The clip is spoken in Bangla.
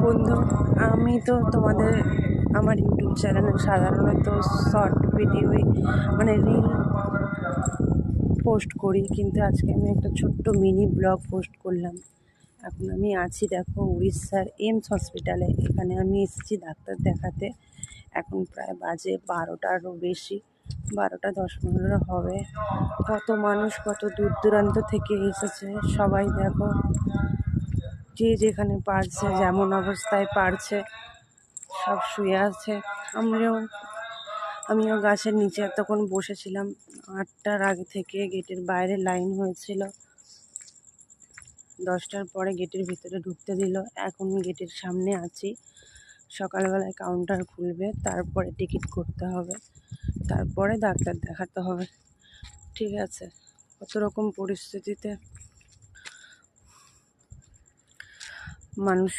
বন্ধু, আমি তো তোমাদের আমার ইউটিউব চ্যানেলে সাধারণত শর্ট ভিডিওই মানে রিল পোস্ট করি, কিন্তু আজকে আমি একটা ছোট্ট মিনি ব্লগ পোস্ট করলাম। এখন আমি আছি, দেখো, উড়িষ্যার এইমস হসপিটালে। এখানে আমি এসেছি ডাক্তার দেখাতে। এখন প্রায় বাজে 12টারও বেশি, 12টা 10-15 হবে। কত মানুষ কত দূর দূরান্ত থেকে এসেছে, সবাই দেখো, যে যেখানে পারছে, যেমন অবস্থায় পারছে, সব শুয়ে আছে। আমিও গাছের নিচে এতক্ষণ বসেছিলাম। 8টার আগে থেকে গেটের বাইরে লাইন হয়েছিল, 10টার পরে গেটের ভিতরে ঢুকতে দিল। এখন গেটের সামনে আছি। সকালবেলায় কাউন্টার খুলবে, তারপরে টিকিট করতে হবে, তারপরে ডাক্তার দেখাতে হবে। ঠিক আছে, কত রকম পরিস্থিতিতে মানুষ